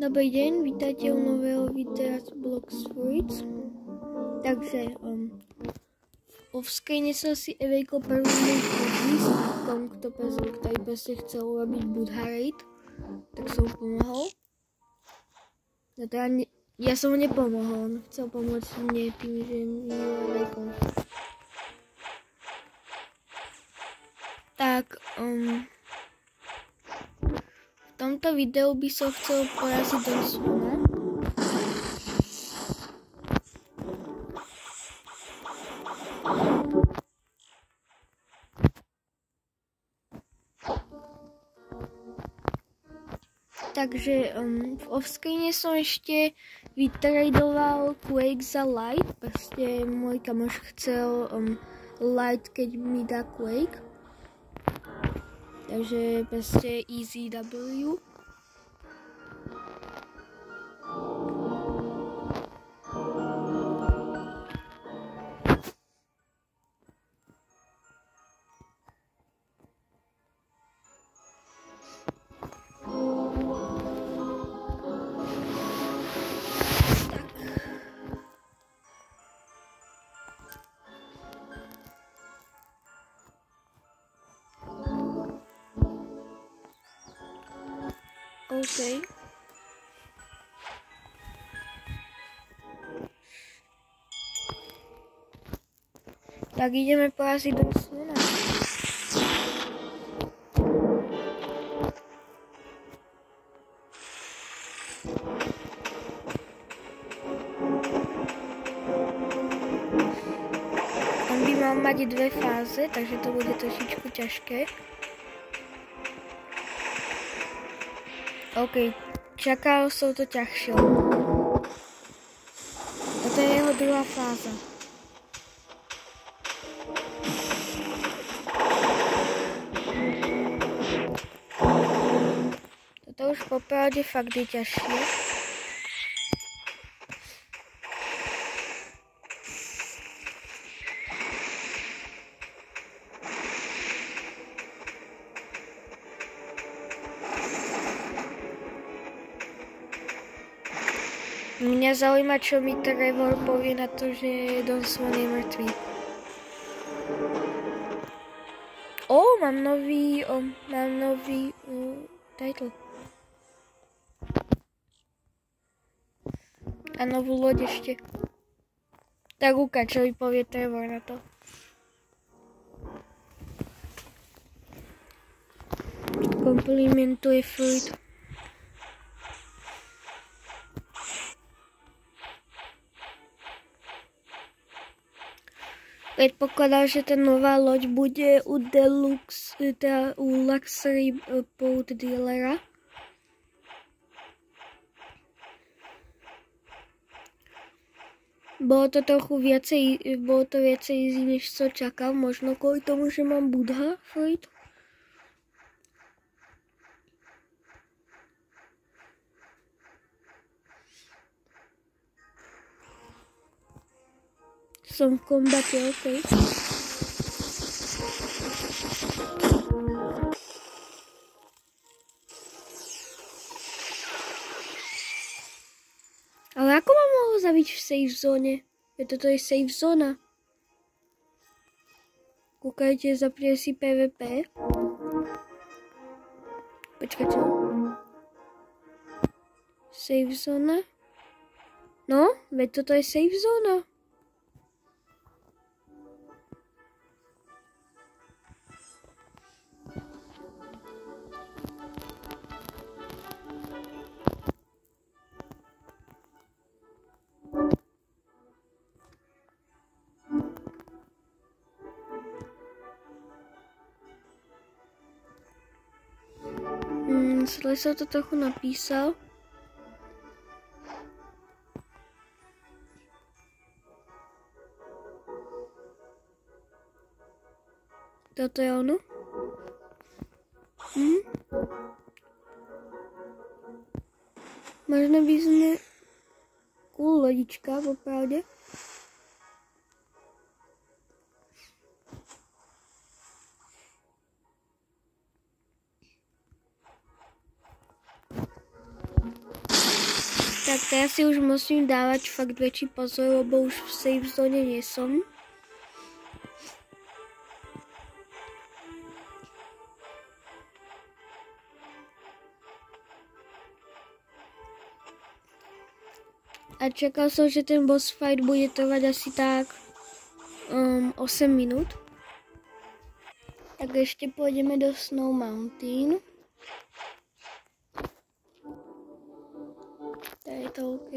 Dobrý deň, vítajte u nového videa z Blox Fruits. Takže offscreene som si evejkol prvú s týpkom, ktorý proste chcel urobiť Buddha raid, tak som mu pomohol. No teda ja som mu nepomohol, on chcel pomôcť mne tým, že mi evejkol. Tak, v tomto videu by som chcel poraziť Don Swana. Takže v offscreene som ešte vytradoval Quake za Light. Proste môj kamoš chcel Light, keď mi dá Quake. Takže proste easy W. OK. Tak ideme poraziť Don Swana. On by mal mať dve fáze, takže to bude trošičku ťažké. OK, čakal som to ťažšie. Toto je jeho druhá fáza. Toto už popravde fakt je ťažšie. Mňa zaujíma, čo mi Trevor povie na to, že Don Swan je mŕtvý. Mám nový title. A novú loď ešte. Tak ukáž, čo mi povie Trevor na to. Komplimentuje Fruit. Predpokladám, že tá nová loď bude u Deluxe, teda u Luxury Boat Dealera. Bolo to viacej easy, než som čakal, možno kvôli tomu, že mám Buddha Fruit. Som v kombate, OK. Ale ako ma mohol zabiť v safe zóne? Toto je safe zóna. Kúkajte, zaprie si PvP. Počkajte. Safe zóna? No, veď toto je safe zóna. Zle som to trochu napísal. Toto je ono. Možno by sme cool lodička, popravde. Tak to ja si už musím dávať fakt väčší pozor, lebo už v safe zone nie som. A čakal som, že ten boss fight bude trvať asi tak 8 minút. Tak ešte pôjdeme do Snow Mountain. To je to OK.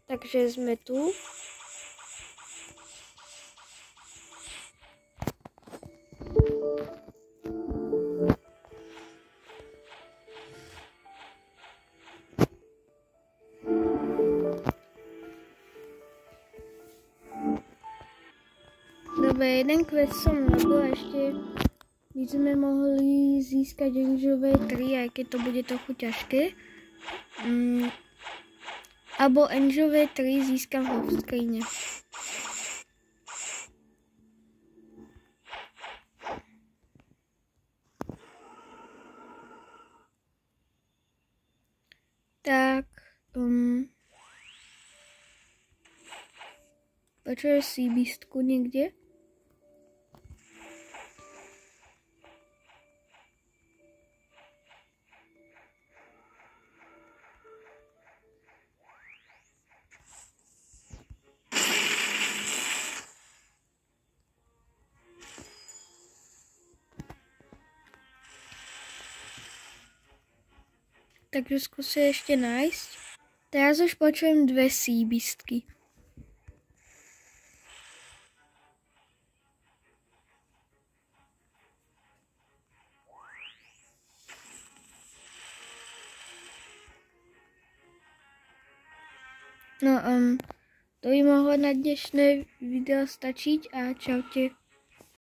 Takže sme tu. Dobre, jeden quest som robil, ešte by sme mohli získať Angelové 3, aj keď to bude trochu ťažké. Abo Angelové 3 získam v skrine. Tak, počuješ si bístku niekde? Takže skúsim ešte nájsť. Teraz už počujem 2 síbistky. No, to by mohlo na dnešné video stačiť a čaute.